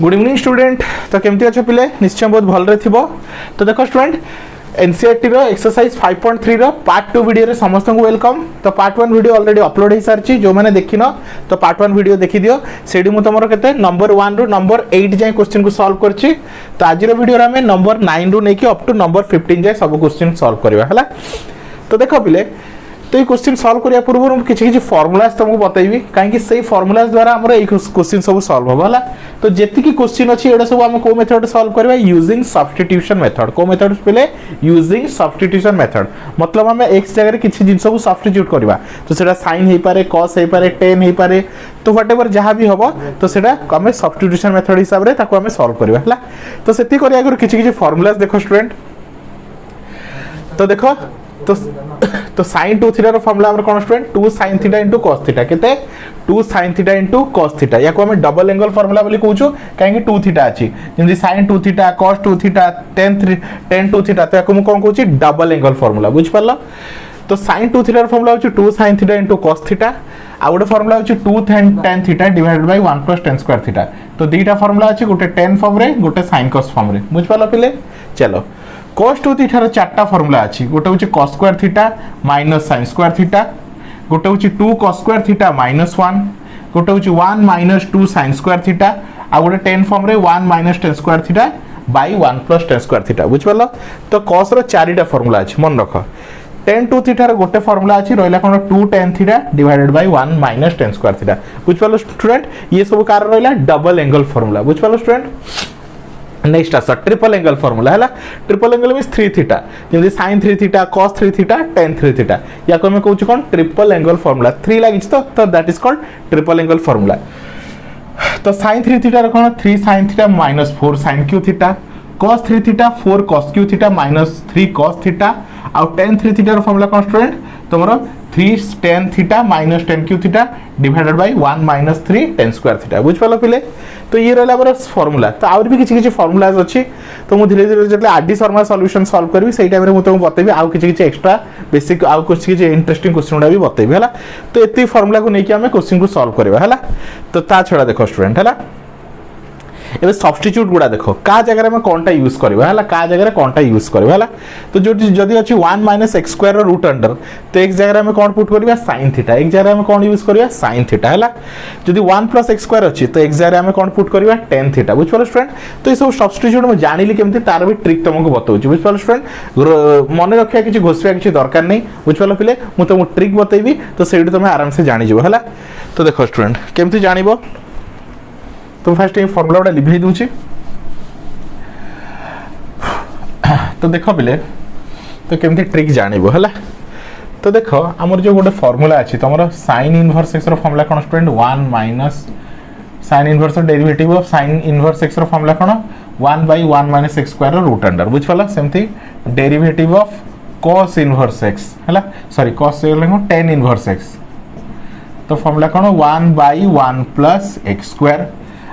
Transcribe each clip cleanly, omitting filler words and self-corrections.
Good evening student. तो केमती अच्छे पिले निश्चय बहुत भलरे थिबो। तो देखो स्टूडेंट एनसीईआरटी रो एक्सरसाइज 5.3 रो पार्ट 2 वीडियो रे समस्त को वेलकम। तो पार्ट 1 वीडियो ऑलरेडी अपलोड हो सारची, जो माने देखिनो तो पार्ट 1 वीडियो देखि दियो। सेडी मु तमरो केते नंबर 1 रो नंबर 8 जाय क्वेश्चन को सॉल्व करची। तो आज रो वीडियो रे हमें नंबर 9 रो नेकी अप टू नंबर 15 जाय सब क्वेश्चन सॉल्व करबा हला। तो देखो पिले तो ये क्वेश्चन सॉल्व करिया पूर्व किछि किछि फार्मूलास तुमको बताइबी, काहे से फार्मूलास द्वारा हमर ए क्वेश्चन सब सॉल्व हो हला। तो जेति की क्वेश्चन अछि एडा सब हम को मेथड सॉल्व करबा यूजिंग सब्स्टिट्यूशन मेथड। को मेथड पहले यूजिंग सब्स्टिट्यूशन मेथड मतलब हम x जगह किछि जिंस सब सब्स्टिट्यूट करबा। तो सेटा sin हे पारे, cos हे पारे, tan हे पारे, तो व्हाटएवर जहां भी होबो तो सेटा हम सब्स्टिट्यूशन मेथड हिसाब रे ताको हम सॉल्व करबा हला। तो सेति करिया गुरु किछि किछि फार्मूलास देखो स्टूडेंट। तो देखो तो sin 2 थीटा रो फार्मूला हमर कोन student 2 sin theta * cos theta केते 2 sin थीटा * cos थीटा या को हम डबल एंगल फार्मूला बोली कहूछु, काहे कि 2 थीटा अछि जेंति sin 2 theta cos 2 theta tan 2 theta तो याको हम कोन कहूछि डबल एंगल फार्मूला बुझ परलो। तो sin 2 थीटा रो फार्मूला होछि 2 sin थीटा * cos थीटा आ गोटे फार्मूला होछि 2 tan theta divided by 1 + tan square theta. तो दीटा फार्मूला अछि गोटे tan फॉर्म रे गोटे sin cos फॉर्म रे बुझ परलो पिले। चलो cos 2 थीटा रो चारटा फार्मूला अछि, गोटे होछि cos square theta - sin square theta, गोटे होछि 2 cos स्क्वायर थीटा - 1, गोटे होछि 1 - 2 sin स्क्वायर थीटा आ गोटे tan फॉर्म रे 1 - tan square theta by 1 + tan square theta बुझ परलो। तो cos रो चारिटा फार्मूला अछि मन रखो। tan 2 थीटा रो गोटे फार्मूला अछि रहला कोन 2 tan theta divided by 1 - tan square theta बुझ परलो स्टूडेंट। ये सब कार रहला डबल एंगल फार्मूला बुझ परलो स्टूडेंट। नेक्स्ट आसा ट्रिपल एंगल फार्मूला हैला। ट्रिपल एंगल मींस 3 थीटा जेंति sin 3 theta cos 3 theta tan 3 theta या को हम कहूछ कोन ट्रिपल एंगल फार्मूला 3 लागिछ। तो that is called triple angle formula. तो sin 3 थीटा रो कोन 3 sin theta - 4 sin q theta, cos 3 theta 4 cos q theta - 3 cos theta आ tan 3 थीटा रो फार्मूला कोन स्टूडेंट तमरो 3 tan theta - tan q theta divided by 1 - 3 tan square theta बुझ पालो पिले। तो ये रहला हमर फार्मूला। तो और भी किछि किछि फार्मूलाज अछि, तो मु धीरे धीरे जतले आरडी शर्मा सॉल्यूशन सॉल्व करबी सेही टाइम रे मु तुमको बतेबी आउ किछि किछि एक्स्ट्रा बेसिक आउ किछि किछि इंटरेस्टिंग क्वेश्चन उडा भी बतेबी हला। तो एती फार्मूला को नै कि हमें क्वेश्चन को सॉल्व करबा हला। तो ता छडा देखो स्टूडेंट हला एबे सब्स्टिट्यूट गुडा देखो का जगह में कोनटा यूज करबा हला, का जगह कोनटा यूज करबा हला। तो जो जदी अछि 1 - x स्क्वायर रो रूट अंडर तो एक जगह में कोन पुट करबा sin थीटा, एक जगह में कोन यूज करबा sin थीटा हला। जदी 1 + x स्क्वायर अछि तो एक जगह में कोन पुट करबा tan थीटा बुझ परलो स्टूडेंट। तो ये सब सब्स्टिट्यूट म जानिली केमति तार भी ट्रिक तुमको बताउछि बुझ परलो स्टूडेंट। मन रखिया किछि घोषिया किछि दरकार नै बुझ परलो पिले। मु तुमको ट्रिक बतेबी तो सेडी तुम आराम से जानि जबो हला। तो देखो स्टूडेंट केमति जानिबो तो फर्स्ट ये फार्मूला उडा लिखि दूची। तो देखो पिले तो केमती ट्रिक जानिबो हला। तो देखो हमर जो गोटे फार्मूला अछि तमरो sin इनवर्स x रो फार्मूला कोन student 1 - sin inverse derivative of sin inverse x रो फार्मूला कोन 1/1 - x स्क्वायर रो रूट अंडर बुझ परला। सेमती derivative of cos inverse x हला सॉरी cos लेखो tan इनवर्स x तो फार्मूला कोन 1/1 + x स्क्वायर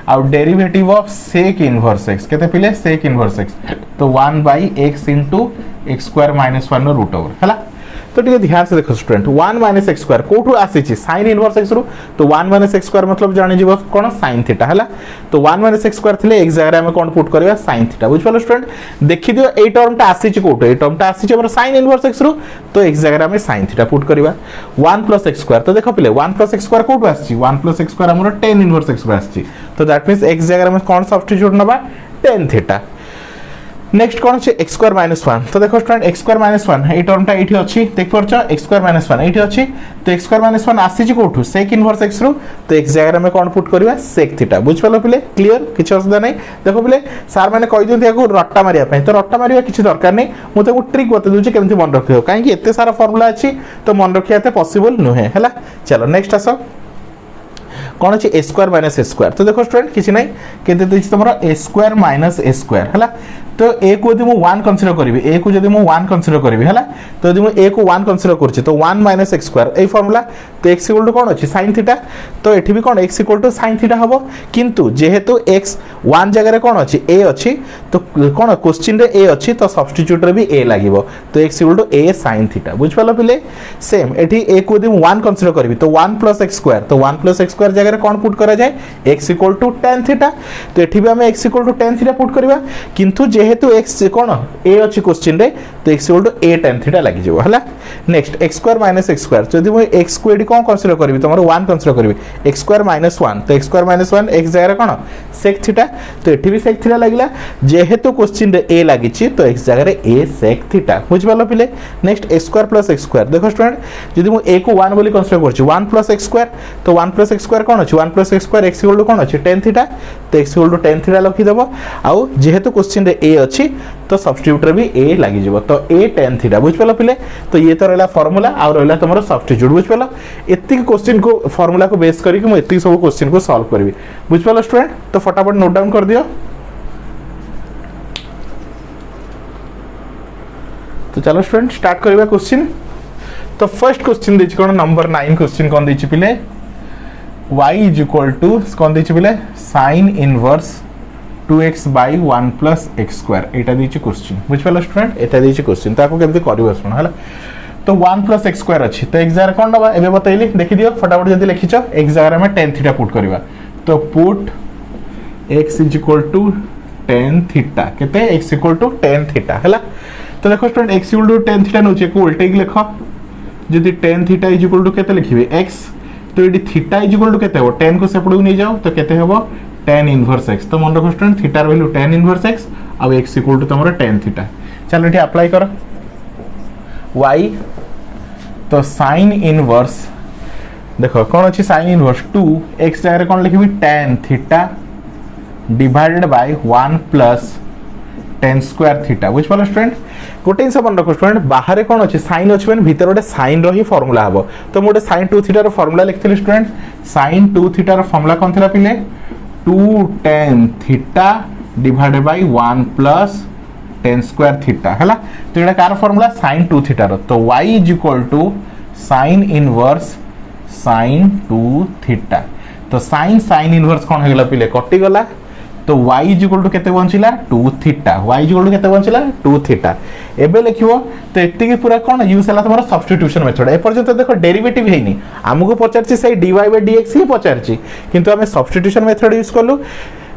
और derivative of sec inverse x केते पिले sec इनवर्स x तो 1/x * x square - 1 root over हला। तो ठीक ध्यान से देखो स्टूडेंट 1 - x स्क्वायर कोठु आसी छि sin इनवर्स x रो तो 1 - x स्क्वायर मतलब जानि जीव कोन sin थीटा हला। तो 1 - x स्क्वायर थिले एक जगह में कोन पुट करबा sin थीटा बुझ परलो स्टूडेंट। देखि दियो ए टर्मटा आसी छि कोठु ए टर्मटा आसी छि हमर sin इनवर्स x रो तो एक जगह में sin थीटा पुट करबा 1 + x स्क्वायर। तो देखो पिले 1 + x स्क्वायर कोठु आसी छि 1 + x स्क्वायर हमर tan इनवर्स x रो आसी छि। तो दैट मींस एक जगह में कोन सब्स्टिट्यूट नबा tan थीटा। नेक्स्ट कोन छै x स्क्वायर - 1 तो देखो स्टूडेंट x स्क्वायर - 1 ए टर्मटा एठी अछि देख परछ x स्क्वायर - 1 एठी अछि। तो x स्क्वायर - 1 आसी छि कोठु sec इनवर्स x रो तो एक जगह में कोन पुट करबा sec थीटा बुझ परलो पिले। क्लियर किछ असुविधा नै। देखो पिले सर माने कहि दियौ याको रट्टा मारिया पय तो रट्टा मारिया किछ दरकार नै। मु तो ट्रिक बते दूची केमथि मन रखियो काहे कि एते सारा फार्मूला अछि तो मन रखिया एते पॉसिबल नुहे हला। चलो नेक्स्ट आसो कौन अच्छे a स्क्वायर - a स्क्वायर। तो देखो स्टूडेंट किसी नहीं केते देछि तमरा a स्क्वायर - a स्क्वायर हला। तो a को यदि मु 1 कंसीडर करिवि a को यदि मु 1 कंसीडर करिवि हला तो यदि मु a को 1 कंसीडर करछि तो 1 - x स्क्वायर ए फार्मूला तो x = कोन अछि sin थीटा। तो एठी भी कोन x = sin थीटा हबो किंतु जेहेतु x 1 जगह रे कोन अछि a अछि तो कोन क्वेश्चन रे a अछि तो सब्स्टिट्यूट रे भी a लागिवो तो x = a sin थीटा बुझ पालो पिले। सेम एठी a को यदि मु 1 कंसीडर करिवि तो 1 + x स्क्वायर तो 1 + x स्क्वायर स्क्वायर जगह कौन पुट करा जाए x equal to tan theta तो एठी भी हम x equal to tan theta put करबा किंतु जेहेतु x कोन a अछि क्वेश्चन रे तो x equal to a tan theta लागि जेबो हला next x square minus x square जदि मैं x को एडी कोन कंसीडर करबी तमरो 1 कंसीडर करबी x स्क्वायर माइनस 1 तो x स्क्वायर माइनस 1 x जगह कोन sec थीटा तो एठी भी sec थीटा लागिला जेहेतु क्वेश्चन रे a लागि छि तो x जगह रे a sec थीटा बुझ पालो पिले next x square plus x square देखो स्टूडेंट जदि मैं a को 1 बोली कंसीडर करछि 1 प्लस x स्क्वायर तो 1 प्लस x स्क्वायर कोन अछि 1 plus x square x equal to कोन अछि tan थीटा तो x equal to tan theta लिखि देबो आउ जेहेतु क्वेश्चन रे a अछि तो सब्स्टिट्यूट रे भी a लागि जेबो तो a tan थीटा बुझ पालो पिले तो ये तो रहला फार्मूला आ रहला तमरो सब्स्टिट्यूट बुझ पालो एत्ति क्वेश्चन को फार्मूला को बेस करी कि मैं एत्ति सब क्वेश्चन को सॉल्व करबी बुझ पालो स्टूडेंट तो फटाफट नोट डाउन कर दियो तो चलो स्टूडेंट स्टार्ट करबा क्वेश्चन तो फर्स्ट क्वेश्चन देछि कोन नंबर 9 क्वेश्चन कोन देछि पिले y इज इक्वल टू कोन देछि पिले sin inverse 2x by 1 plus x square एटा देछि क्वेश्चन बुझ पालो स्टूडेंट एटा देछि क्वेश्चन ताको केमति करबो सुन हला तो 1 plus x square अछि तो x जगह कोन दबा एबे बतैली देखि दियो फटाफट जदी लिखिछो x जगह में tan थीटा पुट करबा तो put x is equal to tan theta केते x equal to tan theta हला तो देखो student x equal to tan theta नोचे को उल्टे की लिखो जदी tan theta is equal to केते लिखिबे x तो एडी थीटा इज इक्वल टू केते हो tan को सेपडू नै जाओ तो केते हेबो tan इनवर्स x तो मन रखो student theta value tan inverse x अब x इक्वल टू तमरो tan थीटा चलो एठी अप्लाई करो y तो sin इनवर्स देखो कोन अछि sin इनवर्स 2 x जगह कोन लिखबी tan theta divided by 1 plus tan square theta बुझ पालो स्टूडेंट गोटे सब मन रखो स्टूडेंट बाहर कोन अछि sin अछि माने भीतर गोटे sin रो ही फार्मूला हबो तो मोटे sin 2 थीटा रो फार्मूला लिखथिले स्टूडेंट sin 2 थीटा रो फार्मूला कोन थिला पिले 2 tan theta divided by 1 plus tan square theta हला तो एटा कार फार्मूला sin 2 थीटा रो तो y is equal to sin inverse sin 2 theta तो sin इनवर्स कोन हेगला पिले कटि गला तो y इज इक्वल टू केते बंचिला 2 theta y is equal to केते बंचिला 2 थीटा एबे लिखिबो तो एत्ति के पूरा कोन यूज हला तमरो सब्स्टिट्यूशन मेथड ए पर्यंत देखो डेरिवेटिव हेनी हमको पचारछि सही dy by dx ही पचारछि किंतु हमें सब्स्टिट्यूशन मेथड यूज करलु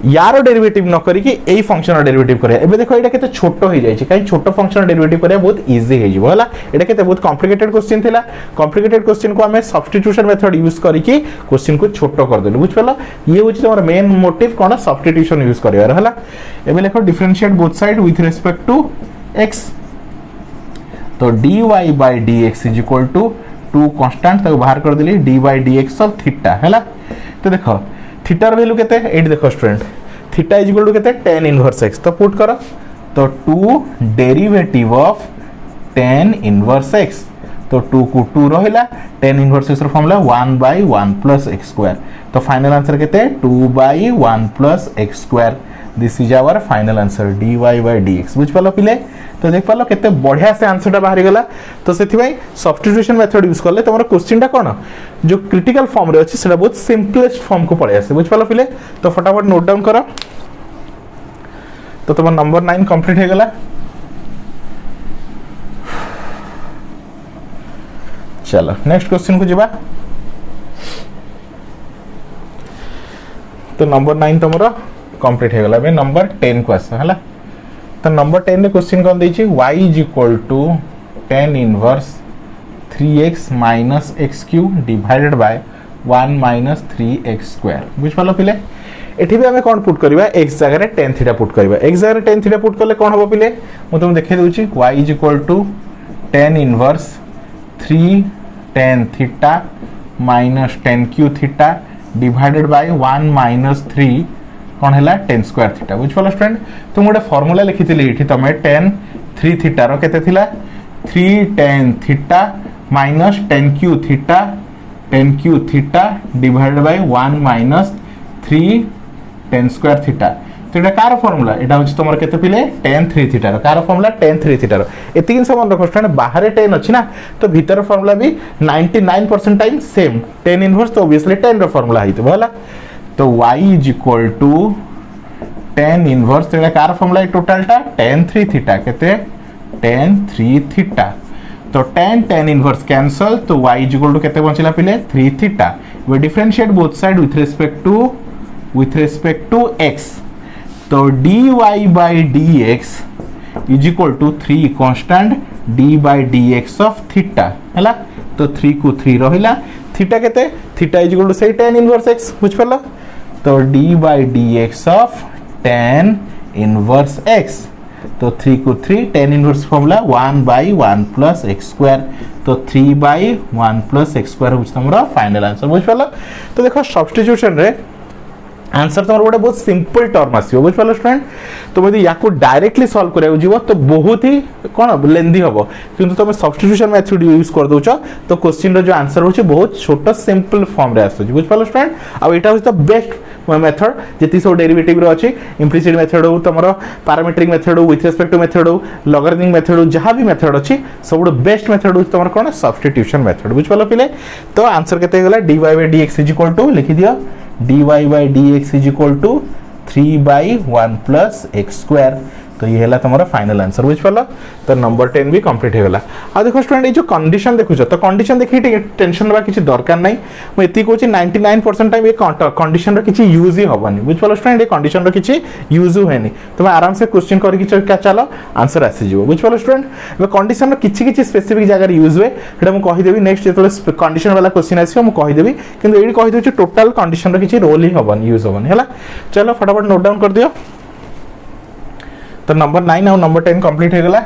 यार डेरिवेटिव न करी कि एई फंक्शन डेरिवेटिव करे एबे देखो एटा केते छोटो हो जाय छै काई छोटो फंक्शन डेरिवेटिव करे बहुत इजी हे जिवो हला एटा केते बहुत कॉम्प्लिकेटेड क्वेश्चन थिला कॉम्प्लिकेटेड क्वेश्चन को हमें सब्स्टिट्यूशन मेथड यूज करी कि क्वेश्चन को छोटो कर देलु बुझ पलो ये होछि हमर मेन मोटिव कोन सब्स्टिट्यूशन यूज करिवार हला एबे देखो differentiate both side with respect to x तो dy by dx is equal to 2 constant तक बाहर कर देली dy by dx of theta हला तो देखो थीटा र वैल्यू केते एट देखो student theta is equal to केते tan इनवर्स x तो पुट करो तो 2 derivative of tan inverse x तो 2 को 2 रहिला tan इनवर्स x रो formula 1 by 1 plus x square तो फाइनल आंसर केते 2 by 1 plus x square this is our final answer dy by dx बुझ पालो पिले तो देख पालो केते बढ़िया से आंसर टा बाहरी गला तो सेथि भाई सब्स्टिट्यूशन मेथड यूज करले तमरो क्वेश्चन टा कोन जो क्रिटिकल फॉर्म रे अछि सेटा बहुत सिंपलेस्ट फॉर्म को पळे आसे बुझ पालो पिले तो फटाफट नोट डाउन करो तो तमर नंबर 9 कंप्लीट हे गला चलो नेक्स्ट क्वेश्चन को जिबा तो नंबर 9 तमरो कंप्लीट हे गला बे नंबर 10 को आसे हला तो नंबर 10 रे क्वेश्चन कोन दै छी y is equal to tan inverse 3x minus x cube divided by 1 minus 3x square बुझ पालो पिले एठी भी हमें कोन पुट करबा x जगह रे tan थीटा पुट करबा x जगह रे tan थीटा पुट करले कोन होबो पिले मु तुम देखे दउ छी y is equal to tan inverse 3 tan theta minus tan cube theta divided by 1 minus 3 कोन हैला tan स्क्वायर थीटा बुझ पालो स्टूडेंट तुम गोटे फार्मूला लिखिथिली एठी तमे tan 3 थीटा रो केते थिला 3 tan theta minus tan cube theta divided by 1 minus 3 tan square theta तो एटा कार फार्मूला एटा होछि तमर केते पिले tan 3 थीटा रो कार फार्मूला tan 3 थीटा रो एतिकिन सब मन रखो स्टूडेंट बाहर tan अछि ना तो भीतर फार्मूला भी 99% टाइम सेम tan इनवर्स तो ऑब्वियसली tan रो फार्मूला हित भला तो y is equal to tan inverse तेरा कार फार्मूला टोटल टा tan 3 थीटा केते tan 3 थीटा तो tan इनवर्स कैंसल तो y इज इक्वल टू केते बंचिला पिले 3 theta we differentiate both side with respect to x, तो dy by dx is equal to 3 constant d by dx of theta हैला। तो 3 को 3 रहिला, थीटा केते, थीटा इज इक्वल टू से tan इनवर्स x बुझ परला। तो d by dx of tan inverse x, तो 3 को 3 tan inverse formula 1 by 1 plus x square, तो 3 by 1 plus x स्क्वायर होछ हमरा फाइनल आंसर बुझ परला। तो देखो सब्स्टिट्यूशन रे आंसर तुम्हारा गोटे बहुत सिंपल टर्म आसो बुझ पाल स्टूडेंट। तो यदि या डायरेक्टली सॉल्व करा जीव तो बहुत ही कौन लेंदी हम, किंतु तुम सब्स्टिट्यूशन मेथड यूज कर दौच तो क्वेश्चन जो आंसर होचे बहुत छोट सिंपल फॉर्म रे आसो बुझ पाल स्टूडेंट। आ एटा होच द बेस्ट मेथड जति सब डेरिवेटिव रो अछि, इम्प्लिसिट मेथड हो तुम पैरामीट्रिक मेथड हो, विथ रिस्पेक्ट टू मेथड हो, लॉगरिथमिक मेथड हो, जहां भी मेथड अछि सब बेस्ट मेथड हो तुम कौन सब्स्टिट्यूशन मेथड बुझ पाल पिले। तो आंसर केते गला dy by dx is equal to लिखि दियो dy by dx is equal to 3 by 1 plus x square। तो ये है तुम्हारा फाइनल आंसर बुझ पाल। तो नंबर 10 भी कंप्लीट हो गला। आ देखो स्टूडेंट ये जो कंडीशन देखुछ तो कंडीशन देखि टेंशन लेवा किछि दरकार नै, म एति कहूछि 99% टाइम ये कंडीशन रो किछि यूज ही होबनी बुझ पाल स्टूडेंट। ये कंडीशन रो किछि यूज होएनी, तुम आराम से क्वेश्चन करि कि क्या चलो आंसर आसी जीवो बुझ पाल स्टूडेंट। बे कंडीशन रो किछि स्पेसिफिक जगह रे यूज होए सेटा म कहि देबी नेक्स्ट जेतले कंडीशन वाला क्वेश्चन आसी म कहि देबी, किंतु एडी कहि दोछि टोटल कंडीशन रो किछि रोल ही होबनी यूज होबनी हैला। चलो फटाफट नोट डाउन कर दियो। तो नंबर 9 और नंबर 10 कंप्लीट हो गला।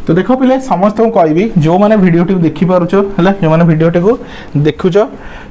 तो देखो पिले समस्त को कहबी जो माने वीडियो टी देखि पारुछो हला, जो माने वीडियो टी को देखुछो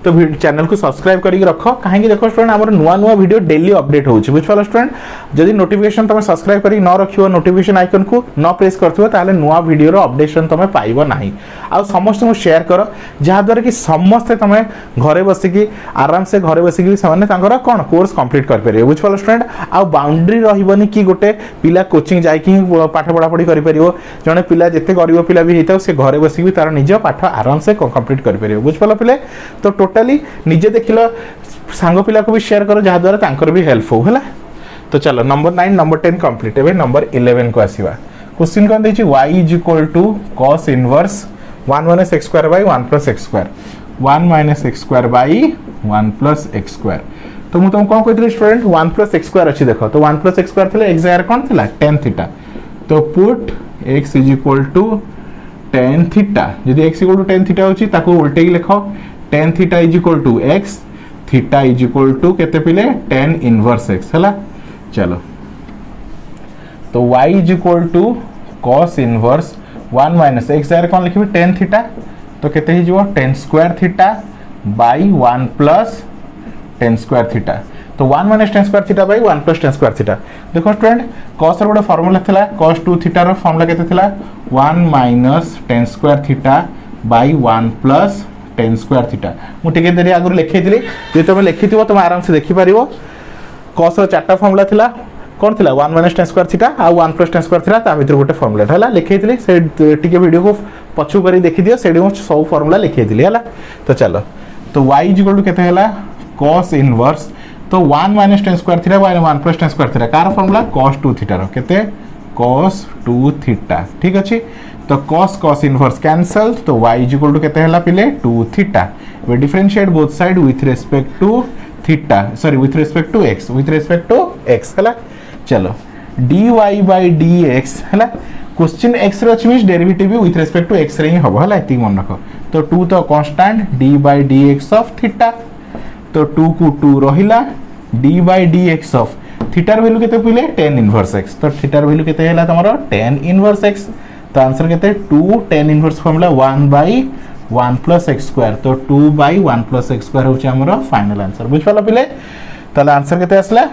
तो चैनल को सब्सक्राइब करिक रखो, काहेकि देखो स्टूडेंट हमर नुवा नुवा वीडियो डेली अपडेट होउछ बुझ पालो स्टूडेंट। जदि नोटिफिकेशन तमे सब्सक्राइब करिक न रखियो, नोटिफिकेशन आइकन को न प्रेस करथियो ताले नुवा वीडियो रो अपडेशन तमे पाइबो नाही। आ समस्त को शेयर करो जहा द्वारा कि समस्त तमे घरे बसी की आराम से घरे बसी की सामान्य तांकर कोन कोर्स कंप्लीट कर परियो बुझ पालो स्टूडेंट। आ बाउंड्री रहिबोनी कि गोटे पिला कोचिंग जाई कि पाठ पढा पढी करि परियो, जने पिला जेते गरीब पिला भी हेता से घरे बसी भी तार निज पाठ आराम से कंप्लीट कर परियो बुझ पालो पिले। तो टोटली निजे देखिलो सांग पिला को भी शेयर करो जहा द्वारा तांकर भी हेल्प हो हला। तो चलो नंबर 9 नंबर 10 कंप्लीट। एबे नंबर 11 को आसीबा। क्वेश्चन कोन देछि y = cos inverse 1 - x square by 1 + x square, 1 - x square by 1 + x square. तो मु तुम कोन कहथि स्टूडेंट 1 + x स्क्वायर अछि देखो, तो 1 + x स्क्वायर थिले x जगह कोन थिला tan थीटा। तो पुट x = tan थीटा, यदि x = tan थीटा होछि ताको उल्टे ही लिखो tan थीटा = x, थीटा = केते पिले tan इनवर्स x हला। चलो तो y = cos इनवर्स 1 - x जगह कोन लिखबी tan थीटा, तो केते ही जो tan square theta by 1 + tan square theta. तो 1 - tan square theta by 1 + tan square theta. देखो स्टूडेंट cos रो गोटे फार्मूला थिला, cos 2 थीटा रो फार्मूला केते थिला 1 - tan square theta by 1 + tan square theta. मु टिके देरी आगु लिखैतिली, जे तुम लिखिथिबो तुम आराम से देखि परिबो। cos रो चारटा फार्मूला थिला, कोन थिला 1 - tan स्क्वायर थीटा आ 1 + tan स्क्वायर थीटा, ता भीतर गोटे फार्मूला हला लिखैतिली। से टिके वीडियो को पछु करी देखि दियो, सेडी मु सब फार्मूला लिखैतिली हला। तो चलो तो y = केते हला cos इनवर्स, तो 1 - tan square theta by 1 + tan square theta कार फार्मूला cos 2 थीटा रो केते cos 2 थीटा। ठीक अछि, तो cos इनवर्स कैंसल, तो y = केते हला पिले 2 theta. We differentiate both side with respect to theta, sorry with respect to x हला। चलो dy by dx हला, क्वेश्चन x रे अछि मींस डेरिवेटिव भी विथ रिस्पेक्ट टू x रे ही हबो हला, एति मन रखो। तो 2 तो constant d by dx of theta, तो 2 को 2 रहिला d by dx of theta र वैल्यू केते पइले tan इनवर्स x, तो थीटा र वैल्यू केते हैला तमरो tan इनवर्स x। तो आंसर केते 2 tan inverse formula 1 by 1 + x square, तो 2 by 1 + x स्क्वायर होची हमरो फाइनल आंसर बुझ पाला पिले। ताले आंसर केते आसला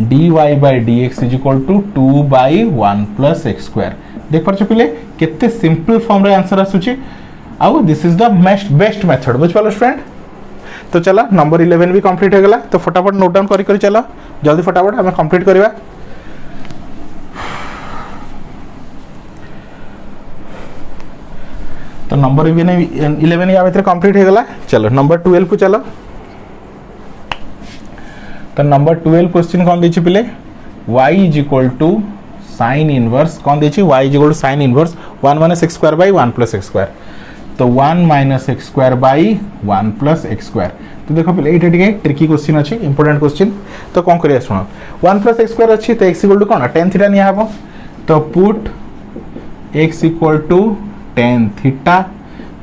dy by dx = 2 by 1 + x square. देख परछ पिले केते सिंपल फॉर्म रे आंसर आसुची, आउ this is the best method बुझ पालो स्टूडेंट। तो चला नंबर 11 भी कंप्लीट हो गला। तो फटाफट नोट डाउन करी चलो जल्दी फटाफट हमें कंप्लीट करवा। तो नंबर 11 या भीतर कंप्लीट हो गला। चलो नंबर 12 को चलो। तो नंबर 12 क्वेश्चन कौन देछि पिले y = sin इनवर्स कौन देछि y equal to sin inverse 1 minus x square by 1 plus x square तो 1 minus x square by 1 plus x square तो देखो पहले एटा टिके ट्रिकी क्वेश्चन अछि इंपोर्टेंट क्वेश्चन तो कोन करिया सुनो 1 प्लस x स्क्वायर अछि तो x इक्वल टू कोन tan थीटा निया हबो तो put x equal to tan theta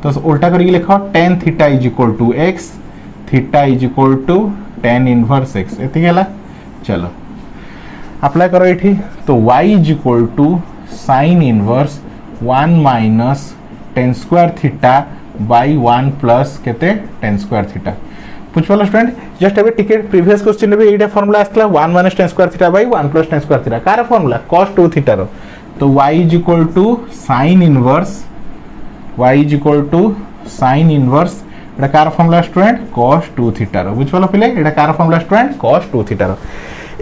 तो उल्टा करके लिखो tan theta is equal to x theta is equal to tan inverse x एति गेला चलो अप्लाई करो एठी तो y is equal to sin inverse 1 minus tan square theta by 1 plus केते tan स्क्वायर थीटा बुझलो स्टूडेंट जस्ट अबे टिकेट प्रीवियस क्वेश्चन में एटा formula आस्ला 1 minus tan square theta by 1 plus tan square theta कार फार्मूला cos 2 थीटा रो तो y is equal to sin inverse y is equal to sin inverse एटा कार फार्मूला स्टूडेंट cos 2 थीटा रो बुझलो पिले एटा कार फार्मूला स्टूडेंट cos 2 थीटा रो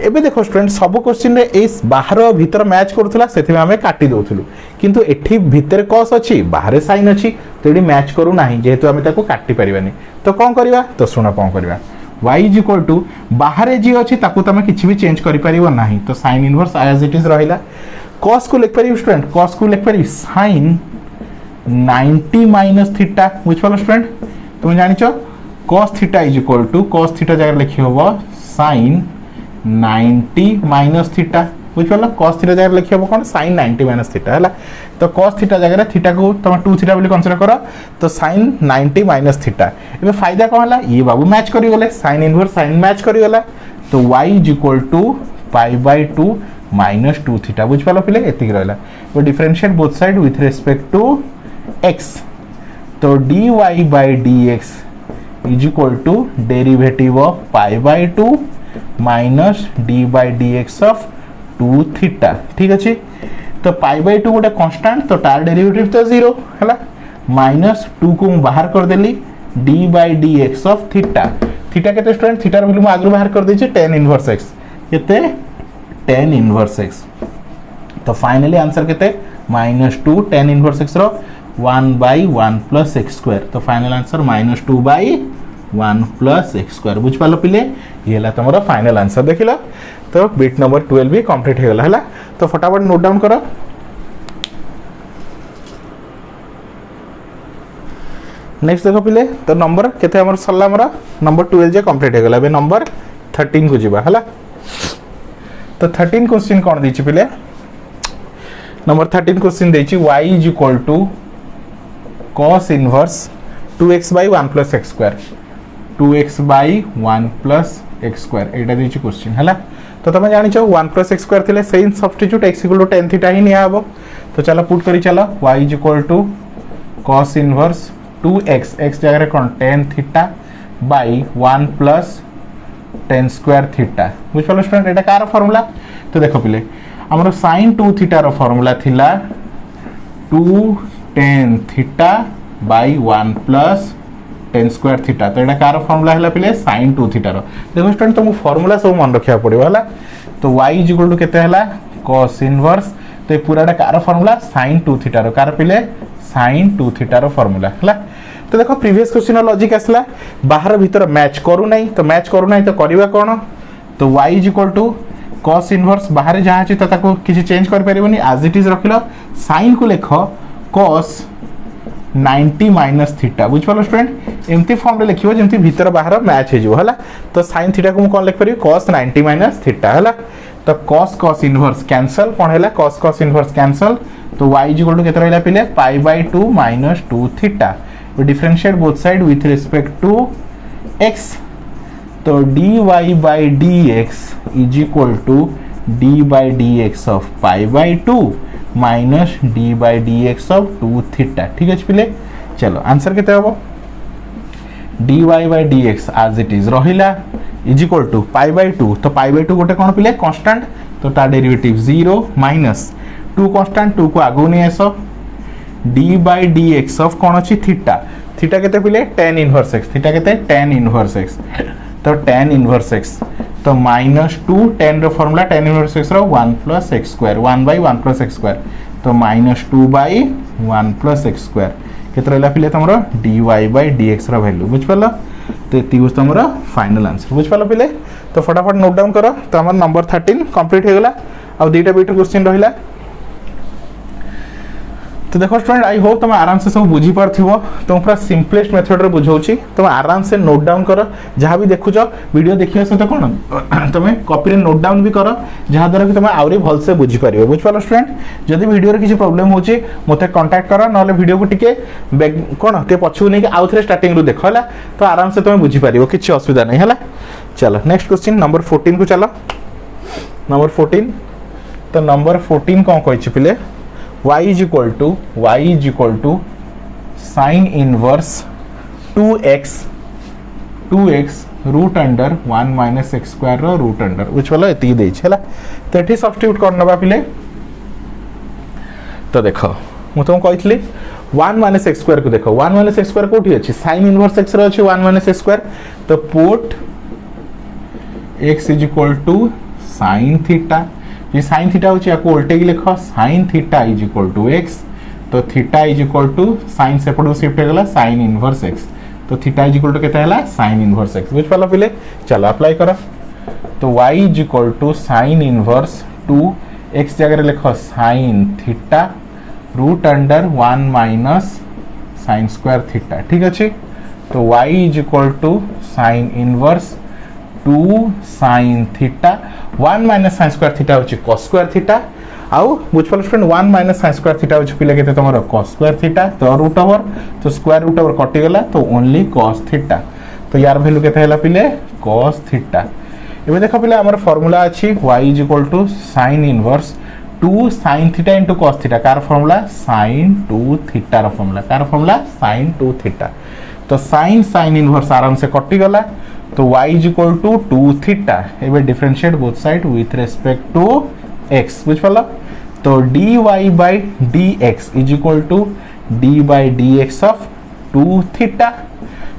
एबे देखो स्टूडेंट सब क्वेश्चन रे इस बाहर भीतर मैच करथला सेति में हमें काटी दोथलु किंतु एठी भीतर cos अछि बाहर sin अछि तो एडी मैच करू नाही जेहेतु हमें ताको काटी परिबानी तो कोन करबा तो सुना कोन करबा y इज इक्वल टू बाहर जी अछि ताको तमे किछि भी चेंज करि परिबो नाही तो sin inverse as it is रहिला cos को लिख परिबो स्टूडेंट cos को लिख परिबो sin 90 माइनस थीटा बुझलो स्टूडेंट तुम जानिचो cos theta is equal to cos theta जगह लिखि होबो sin 90 माइनस थीटा बुझलो cos थीटा जगह लिखि होबो कोन sin 90 माइनस थीटा हला तो cos थीटा जगह थीटा को तुम 2 थीटा बोली कंसीडर करो तो sin 90 माइनस थीटा एबे फायदा कोन हला ये बाबू मैच करि गेले sin इनवर्स sin मैच करि गेला तो y is equal to pi by 2 minus 2 theta बुझ पालो पिले एतिक रहला तो differentiate both side with respect to x तो dy by dx is equal to derivative of pi by 2 minus d by dx of 2 theta ठीक अछि तो पाई बाय 2 गोटे कांस्टेंट तो तार डेरिवेटिव तो 0 हला माइनस 2 को बाहर कर देली d by dx of theta theta केते स्टूडेंट थीटा र वैल्यू मैं आगु बाहर कर दै छी tan इनवर्स x केते tan इनवर्स x तो फाइनली आंसर केते -2 tan इनवर्स x रो 1 बाय 1 प्लस x स्क्वायर तो final answer -2 by 1 plus x square बुझ पालो पिले ये हला तमरो फाइनल आंसर देखिलो तो बिट नंबर 12 भी कंप्लीट हो गेला हला तो फटाफट नोट डाउन करो नेक्स्ट देखो पिले तो नंबर केते हमर सल्ला हमरा नंबर 12 जे कंप्लीट हो गेला बे नंबर 13 को जिबा हला तो 13 क्वेश्चन कोन दैछि पिले नंबर 13 क्वेश्चन दैछि y is equal to cos inverse 2x by 1 plus x square 2x by 1 plus x square Etah दैछि question हला तो तमे जानि छ 1 plus x square थिले same substitute x equal to tan theta ही निया हबो तो चलो पुट करी चलो y is equal to cos inverse 2x x जगह रे कोन tan theta by 1 plus tan square theta बुझ पालो स्टूडेंट एटा कार फार्मूला तो देखो पिले हमरो sin 2 थीटा रो फार्मूला थिला 2 tan theta by 1 plus tan square theta तो एटा कार फार्मूला हला पिले sin 2 थीटा रो देखो स्टूडेंट तुम फार्मूला सब मन रखिया पड़िबो हला तो y इज इक्वल टू केते हला cos इनवर्स तो पूराटा कार फार्मूला sin 2 थीटा रो कार पिले sin 2 थीटा रो फार्मूला हला तो देखो प्रीवियस क्वेश्चन रो लॉजिक आसला बाहर भीतर मैच करू नहीं तो करबा कोन तो y is equal to cos inverse बाहर जहां अछि ताको किछि चेंज कर परिबोनी एज इट इज रखिलो sin को लेखो cos 90 माइनस थीटा बुझ पालो स्टूडेंट एमती फॉर्म रे लिखियो जेमती भीतर बाहर मैच हे जो हला तो sin थीटा को कोन लिख परियो cos 90 माइनस थीटा हला तो cos इनवर्स कैंसल कोन हैला cos इनवर्स कैंसल तो y इज इक्वल टू केते रहला पिले पाई by 2 minus 2 theta we differentiate both side with respect to x तो dy by dx is equal to d by dx of pi by 2 minus d by dx of 2 theta ठीक है पिले चलो answer केते हबो dy by dx as it is रहिला is equal to pi by 2 तो pi by 2 गोटे कोन पिले कांस्टेंट तो ता डेरिवेटिव 0 माइनस 2 कांस्टेंट 2 को आगो नै आसो d by dx of कौन अछि थीटा थीटा केते पिले tan इनवर्स x थीटा केते tan इनवर्स x तो tan इनवर्स x तो -2 tan रो फार्मूला tan इनवर्स x रो 1 plus x square 1 by 1 plus x square तो -2 by 1 plus x स्क्वायर केते रहला पिले तमरो dy by dx रो वैल्यू बुझ पल्ला तो एती गुस तमरो फाइनल आंसर बुझ पल्ला पिले तो फटाफट नोट डाउन करो तो हमर नंबर 13 कंप्लीट हो गेला आ दुईटा बीट क्वेश्चन रहिला। तो देखो स्टूडेंट आई होप तुम आराम से सब बुझी पारथिबो। तुम पूरा सिंपलेस्ट मेथड रे बुझौची, तुम आराम से नोट डाउन कर। जहाँ भी देखुछ वीडियो देखिया सहित कोन तुम कॉपी रे नोट डाउन भी कर, जहाँ द्वारा कि तुम आउरी भल से बुझी पारिबो। बुझ पालो स्टूडेंट? जदि वीडियो रे किसी प्रॉब्लम होची मते कांटेक्ट कर, नले वीडियो को टिके कोन ते पछु नै कि आउ थरे स्टार्टिंग रु देखो हला, तो आराम से तुम बुझी पारिबो, किछि असुविधा नै हला। चलो नेक्स्ट क्वेश्चन नंबर 14 को चलो। नंबर 14 तो नंबर 14 कोन कहछि पिले y is equal to sin inverse 2x root under 1 minus x square row root under which वाला एती देइ छला। तो एठी सब्स्टिट्यूट करनबा पिले। तो देखो मु तुम कहितली 1 minus x square को देखो, 1 minus x square कोठी अछि sin inverse x रो अछि 1 minus x square। तो put x is equal to sin theta, ये sin थीटा होची याको उल्टे की लिखो sin theta is equal to x। तो theta is equal to sin सेपटो शिफ्ट हो गला sin इनवर्स x। तो थीटा इज इक्वल टू केता हला sin इनवर्स x। बुझ पालो पिले? चलो अप्लाई करो। तो y is equal to sin inverse 2x जगह रे लिखो sin theta root under 1 minus sin square theta. ठीक अछि? तो y is equal to sin inverse 2 sin theta 1 minus sin square theta होची cos स्क्वायर थीटा। आउ बुझ पालो student 1 minus sin square theta होची पिले केते तमरो cos स्क्वायर थीटा। तो रूट ओवर तो स्क्वायर रूट ओवर कटि गला, तो ओनली cos थीटा। तो यार वैल्यू केते हैला पिले cos थीटा। एबे देखो पिले हमर फार्मूला अछि y is equal to sin inverse 2 sin theta into cos theta. कार फार्मूला sin 2 थीटा रो फार्मूला। कार फार्मूला sin 2 थीटा। तो sin इनवर्स आराम से कटि गला। तो y is equal to 2 theta। एबे differentiate both side with respect to x। बुझ पालो? तो dy by dx is equal to d by dx of 2 theta।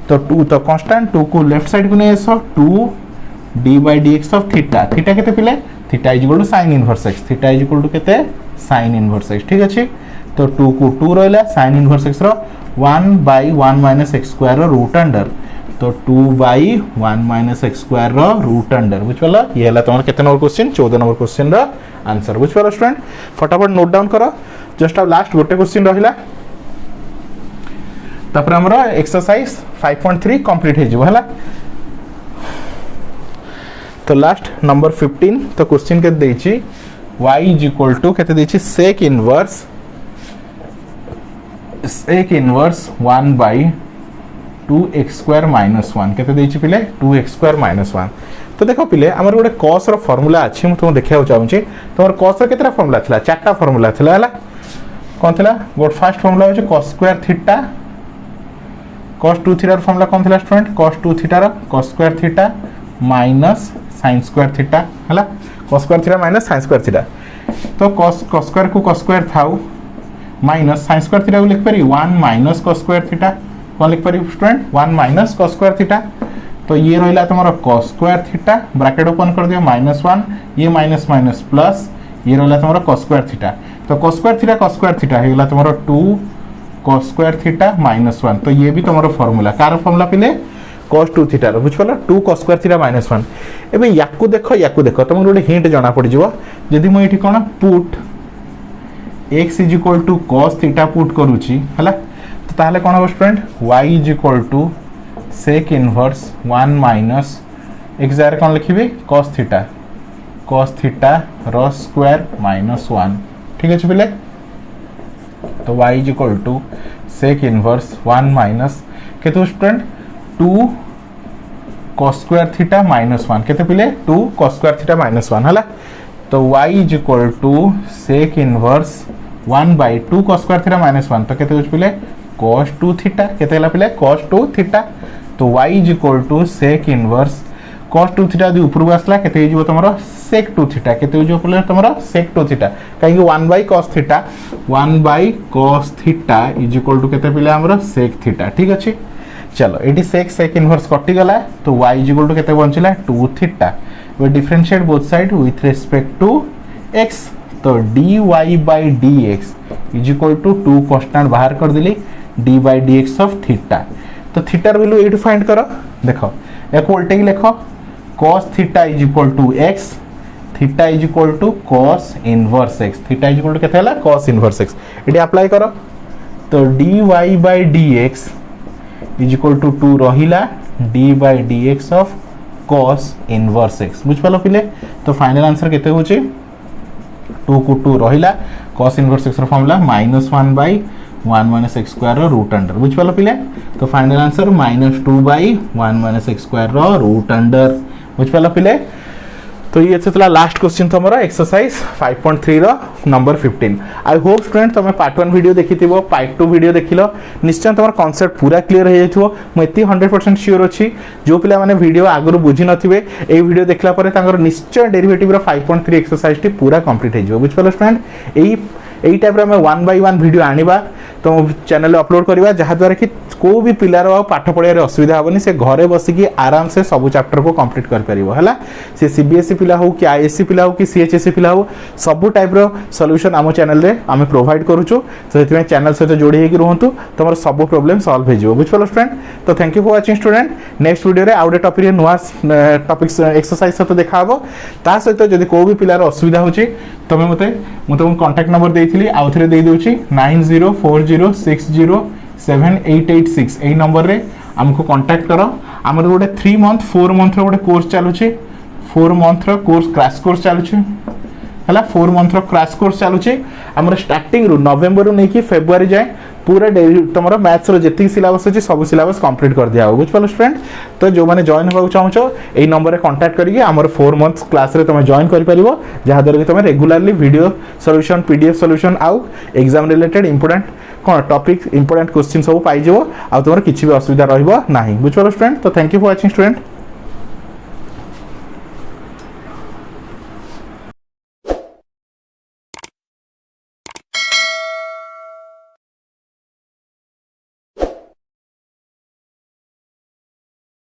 तो 2 तो कांस्टेंट, 2 को लेफ्ट साइड को नै आसो 2 d by dx of theta। Theta केते पिले? Theta is equal to sin inverse x। Theta is equal to केते sin inverse x। ठीक अछि? तो 2 को 2 रहला sin inverse x रो 1 by 1 minus x square रो रूट अंडर। तो 2 बाई 1 माइनस एक्स स्क्वायर रो रूट अंडर। बुझ पालो? ये हला तमर केते नंबर क्वेश्चन? 14 नंबर क्वेश्चन रो आंसर। बुझ पालो स्टूडेंट? फटाफट नोट डाउन करो। जस्ट अब लास्ट गोटे क्वेश्चन रहिला, तापर हमरो एक्सरसाइज 5.3 कंप्लीट हे जिवो हला। तो लास्ट नंबर 15 तो क्वेश्चन के देछि y इज इक्वल टू केते देछि sec inverse 1 by 2x square minus 1 केते देछि पिले 2x स्क्वायर माइनस 1। तो देखो पिले हमर गोटे cos रो फार्मूला अछि, मु तुम देखिया चाहू छी। तमर cos रो केतरा फार्मूला थिला? चारटा फार्मूला थिला हला। कोन थिला? गोट फर्स्ट फार्मूला होछि cos square theta, cos 2 theta रो फार्मूला कोन थिला स्टूडेंट? cos 2 थीटा रो cos square theta minus sin square theta हला। cos square theta minus sin square theta. तो cos स्क्वायर को cos स्क्वायर थाउ माइनस sin स्क्वायर थीटा को लिख पारी 1 माइनस cos स्क्वायर थीटा। कौन लिख पारी student? 1 minus cos square theta. तो ये रहिला तुम्हारा cos square theta, bracket open कर दियो -1, ये माइनस माइनस प्लस, ये रहिला तुम्हारा cos स्क्वायर थीटा। तो cos स्क्वायर थीटा हे गेला तुम्हारा 2 cos स्क्वायर थीटा -1। तो ये भी तुम्हारा फार्मूला। कार फार्मूला पिले cos 2 थीटा रो। बुझ पालो? 2 cos स्क्वायर थीटा -1। एबे याकू देखो तुमको गोटे हिंट जाना पड़ जिवो। जदी म एठी कोन put x is equal to cos theta put करूची हला, तो ताहले कोन हो student? y is equal to sec inverse 1 minus x जार कोन लिखिबे cos थीटा रो स्क्वायर -1। ठीक अछि पिले? तो y is equal to sec inverse 1 माइनस केतो स्टूडेंट 2 cos स्क्वायर थीटा -1 केते पिले 2 cos स्क्वायर थीटा -1 हला। तो y is equal to sec inverse 1 by 2 cos square theta -1। तो केते होछ पिले cos 2 थीटा। केते हला पिले cos 2 थीटा। तो y is equal to sec inverse cos 2 theta दि ऊपर आसला केते हो जिवो तमरो sec 2 थीटा। केते हो जिवो पिले तमरो sec 2 थीटा, काहे कि 1 by cos theta 1 by cos theta is equal to केते पिले हमरो sec थीटा। ठीक अछि? चलो एटी sec इनवर्स कटि गला। तो y इज इक्वल टू केते बंचिला 2 theta. We differentiate both side with respect to x। तो dy by dx is equal to 2 constant बाहर कर दिली d by dx of theta. तो थीटा वैल्यू एट फाइंड करो। देखो एक उल्टे की लिखो cos theta is equal to x theta is equal to cos inverse x, theta is equal to केते हला cos इनवर्स x, एटी अप्लाई करो तो dy by dx is equal to 2 रहिला d by dx of cos inverse x, बुझ पालो पिले। तो फाइनल आंसर केते होचे 2 को 2 रहिला cos इनवर्स x रो formula -1 by 1 minus x square रो रूट अंडर, बुझ पालो पिले। तो final answer -2 by 1 minus x square रो रूट अंडर, बुझ पालो पिले। तो ये था लास्ट क्वेश्चन तुम एक्सरसाइज 5.3 रो नंबर 15। आई होप स्टूडेंट तुम पार्ट 1 वीडियो देखी थी, पार्ट 2 वीडियो देख लो, निश्चय तुम कॉन्सेप्ट पूरा क्लियर हो जाइए। मुझे 100% श्योर अच्छी जो पिला माने वीडियो आगु बुझी नथिबे ए वीडियो देखला परे तांगर निश्चय डेरिवेटिव रो 5.3 एक्सरसाइज टी पूरा कंप्लीट हो बुझ पालो स्टूडेंट। यही टाइप रे 1 बाय 1 वीडियो आनिबा तो चैनल अपलोड करवा जहाँ द्वारा कि को भी पिलार पाठ पढ़ाई असुविधा हेनी, से घरे बसिकी आराम से सब चैप्टर को कंप्लीट कर परिबो हला। से सीबीएसई पिला हो कि आईएससी पिला हो कि सीएचएससी पिला हो सब टाइप रो सॉल्यूशन आम चैनल रे आमे प्रोवाइड करूछु। तो सेति चैनल सहित जोड़ी हेकि रहंतु, तमर सब प्रॉब्लम सॉल्व हो जिवो बुझ पालो स्टूडेंट। तो thank you for watching student. Next video रे आउट टॉपिक रे नुवा टॉपिक्स एक्सरसाइज सहित देखा हबो। ता सहित जदि को भी पिलार असुविधा होची तमे मते तुम कांटेक्ट नंबर देइथिली आउ थरे देइ दोची 9040607886 एई नंबर रे हमको कांटेक्ट करो। हमर गोटे 3 मंथ 4 मंथ रो गोटे कोर्स चालू छी, 4 मंथ रो कोर्स क्रैश कोर्स चालू छी हला। 4 मंथ रो क्रैश कोर्स चालू छी हमर स्टार्टिंग रो नवंबर रो नेकी फेब्रुआरी जाए पूरा तुमरो मैथ्स रो जेति सिलेबस अछि सब सिलेबस कंप्लीट कर दिया हो बुझ पालो स्टूडेंट। तो जो माने जॉइन होबा चाहछो एई नंबर रे कांटेक्ट करिके हमर 4 मंथ्स क्लास रे तुम जॉइन कर परिबो, जहा द्वारा कि तुम regularly video solution PDF solution आउ एग्जाम रिलेटेड इंपोर्टेंट कोन टॉपिक इंपोर्टेंट क्वेश्चन सब पाइ जेबो आ तुमर किछि भी असुविधा रहइबो नाही बुझ पालो स्टूडेंट। तो thank you for watching student.